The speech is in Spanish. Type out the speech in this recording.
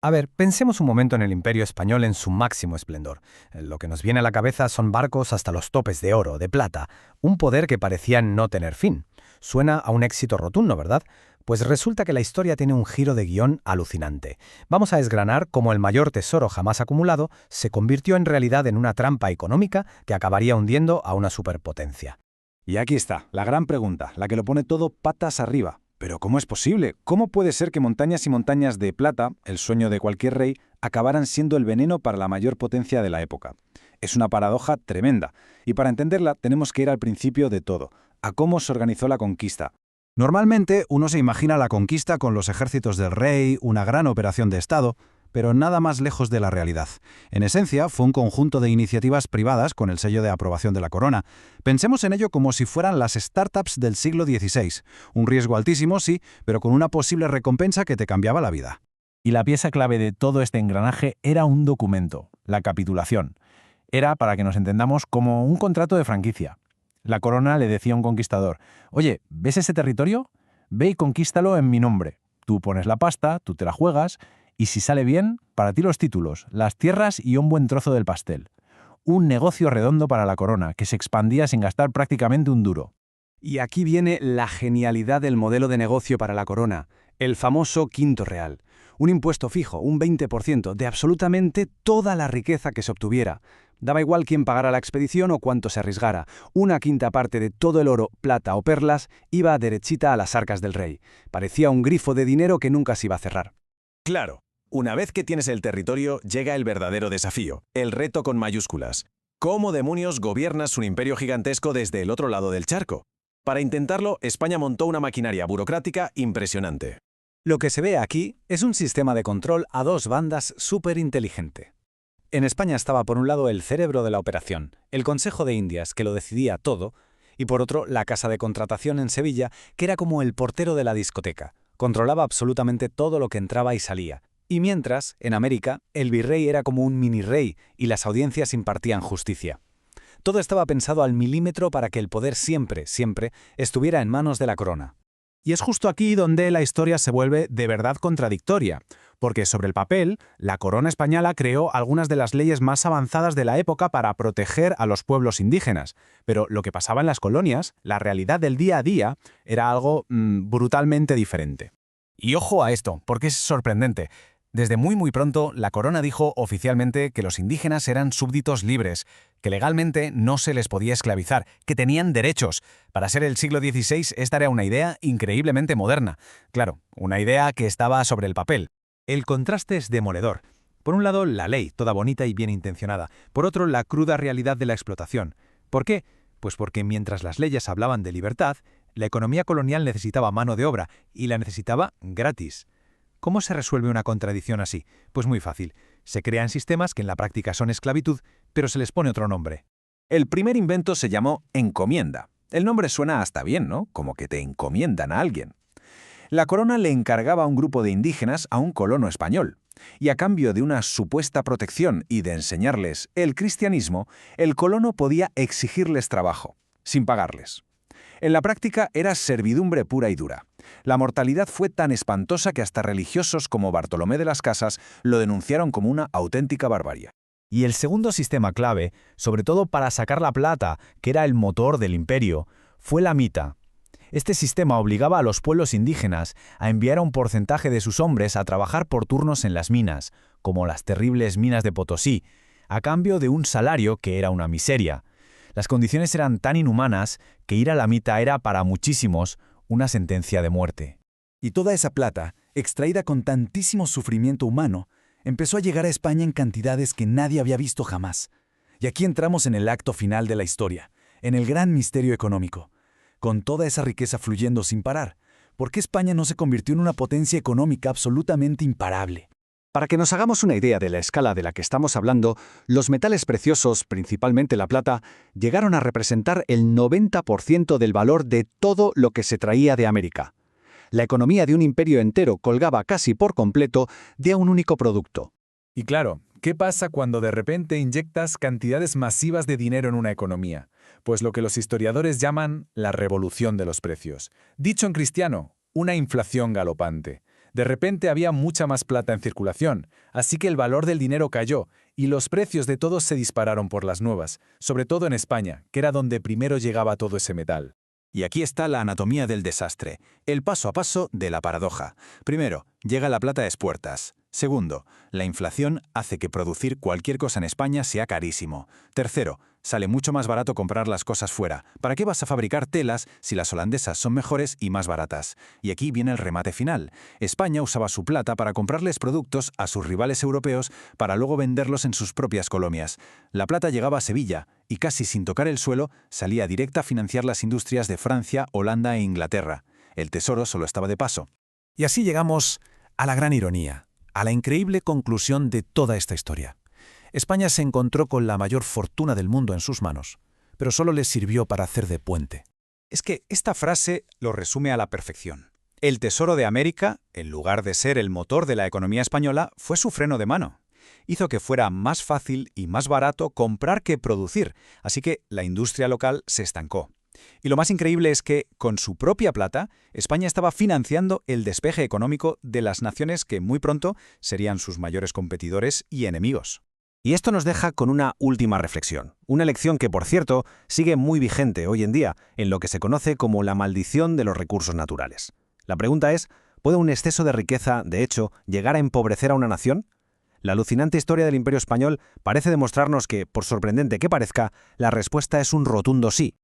A ver, pensemos un momento en el Imperio Español en su máximo esplendor. Lo que nos viene a la cabeza son barcos hasta los topes de oro, de plata, un poder que parecía no tener fin. Suena a un éxito rotundo, ¿verdad? Pues resulta que la historia tiene un giro de guión alucinante. Vamos a desgranar cómo el mayor tesoro jamás acumulado se convirtió en realidad en una trampa económica que acabaría hundiendo a una superpotencia. Y aquí está, la gran pregunta, la que lo pone todo patas arriba. Pero ¿cómo es posible? ¿Cómo puede ser que montañas y montañas de plata, el sueño de cualquier rey, acabaran siendo el veneno para la mayor potencia de la época? Es una paradoja tremenda, y para entenderla tenemos que ir al principio de todo, a cómo se organizó la conquista. Normalmente uno se imagina la conquista con los ejércitos del rey, una gran operación de Estado, pero nada más lejos de la realidad. En esencia, fue un conjunto de iniciativas privadas con el sello de aprobación de la corona. Pensemos en ello como si fueran las startups del siglo XVI. Un riesgo altísimo, sí, pero con una posible recompensa que te cambiaba la vida. Y la pieza clave de todo este engranaje era un documento, la capitulación. Era, para que nos entendamos, como un contrato de franquicia. La corona le decía a un conquistador: «Oye, ¿ves ese territorio? Ve y conquístalo en mi nombre. Tú pones la pasta, tú te la juegas, y si sale bien, para ti los títulos, las tierras y un buen trozo del pastel». Un negocio redondo para la corona, que se expandía sin gastar prácticamente un duro. Y aquí viene la genialidad del modelo de negocio para la corona, el famoso quinto real. Un impuesto fijo, un 20%, de absolutamente toda la riqueza que se obtuviera. Daba igual quién pagara la expedición o cuánto se arriesgara. Una quinta parte de todo el oro, plata o perlas iba derechita a las arcas del rey. Parecía un grifo de dinero que nunca se iba a cerrar. Claro, una vez que tienes el territorio, llega el verdadero desafío, el reto con mayúsculas. ¿Cómo demonios gobiernas un imperio gigantesco desde el otro lado del charco? Para intentarlo, España montó una maquinaria burocrática impresionante. Lo que se ve aquí es un sistema de control a dos bandas súper inteligente. En España estaba por un lado el cerebro de la operación, el Consejo de Indias, que lo decidía todo, y por otro la Casa de Contratación en Sevilla, que era como el portero de la discoteca. Controlaba absolutamente todo lo que entraba y salía. Y mientras, en América, el virrey era como un mini rey y las audiencias impartían justicia. Todo estaba pensado al milímetro para que el poder siempre, siempre, estuviera en manos de la corona. Y es justo aquí donde la historia se vuelve de verdad contradictoria, porque sobre el papel, la corona española creó algunas de las leyes más avanzadas de la época para proteger a los pueblos indígenas, pero lo que pasaba en las colonias, la realidad del día a día, era algo brutalmente diferente. Y ojo a esto, porque es sorprendente. Desde muy pronto, la corona dijo oficialmente que los indígenas eran súbditos libres, que legalmente no se les podía esclavizar, que tenían derechos. Para ser el siglo XVI, esta era una idea increíblemente moderna. Claro, una idea que estaba sobre el papel. El contraste es demoledor. Por un lado, la ley, toda bonita y bien intencionada. Por otro, la cruda realidad de la explotación. ¿Por qué? Pues porque mientras las leyes hablaban de libertad, la economía colonial necesitaba mano de obra y la necesitaba gratis. ¿Cómo se resuelve una contradicción así? Pues muy fácil. Se crean sistemas que en la práctica son esclavitud, pero se les pone otro nombre. El primer invento se llamó encomienda. El nombre suena hasta bien, ¿no? Como que te encomiendan a alguien. La corona le encargaba a un grupo de indígenas a un colono español, y a cambio de una supuesta protección y de enseñarles el cristianismo, el colono podía exigirles trabajo, sin pagarles. En la práctica era servidumbre pura y dura. La mortalidad fue tan espantosa que hasta religiosos como Bartolomé de las Casas lo denunciaron como una auténtica barbarie. Y el segundo sistema clave, sobre todo para sacar la plata, que era el motor del imperio, fue la mita. Este sistema obligaba a los pueblos indígenas a enviar un porcentaje de sus hombres a trabajar por turnos en las minas, como las terribles minas de Potosí, a cambio de un salario que era una miseria. Las condiciones eran tan inhumanas que ir a la mita era para muchísimos una sentencia de muerte. Y toda esa plata, extraída con tantísimo sufrimiento humano, empezó a llegar a España en cantidades que nadie había visto jamás. Y aquí entramos en el acto final de la historia, en el gran misterio económico. Con toda esa riqueza fluyendo sin parar, ¿por qué España no se convirtió en una potencia económica absolutamente imparable? Para que nos hagamos una idea de la escala de la que estamos hablando, los metales preciosos, principalmente la plata, llegaron a representar el 90% del valor de todo lo que se traía de América. La economía de un imperio entero colgaba casi por completo de un único producto. Y claro, ¿qué pasa cuando de repente inyectas cantidades masivas de dinero en una economía? Pues lo que los historiadores llaman la revolución de los precios. Dicho en cristiano, una inflación galopante. De repente había mucha más plata en circulación, así que el valor del dinero cayó y los precios de todos se dispararon por las nubes, sobre todo en España, que era donde primero llegaba todo ese metal. Y aquí está la anatomía del desastre, el paso a paso de la paradoja. Primero, llega la plata a expuertas. Segundo, la inflación hace que producir cualquier cosa en España sea carísimo. Tercero, sale mucho más barato comprar las cosas fuera. ¿Para qué vas a fabricar telas si las holandesas son mejores y más baratas? Y aquí viene el remate final. España usaba su plata para comprarles productos a sus rivales europeos para luego venderlos en sus propias colonias. La plata llegaba a Sevilla y casi sin tocar el suelo salía directa a financiar las industrias de Francia, Holanda e Inglaterra. El tesoro solo estaba de paso. Y así llegamos a la gran ironía, a la increíble conclusión de toda esta historia. España se encontró con la mayor fortuna del mundo en sus manos, pero solo les sirvió para hacer de puente. Es que esta frase lo resume a la perfección. El Tesoro de América, en lugar de ser el motor de la economía española, fue su freno de mano. Hizo que fuera más fácil y más barato comprar que producir, así que la industria local se estancó. Y lo más increíble es que, con su propia plata, España estaba financiando el despeje económico de las naciones que muy pronto serían sus mayores competidores y enemigos. Y esto nos deja con una última reflexión, una lección que, por cierto, sigue muy vigente hoy en día en lo que se conoce como la maldición de los recursos naturales. La pregunta es, ¿puede un exceso de riqueza, de hecho, llegar a empobrecer a una nación? La alucinante historia del Imperio Español parece demostrarnos que, por sorprendente que parezca, la respuesta es un rotundo sí.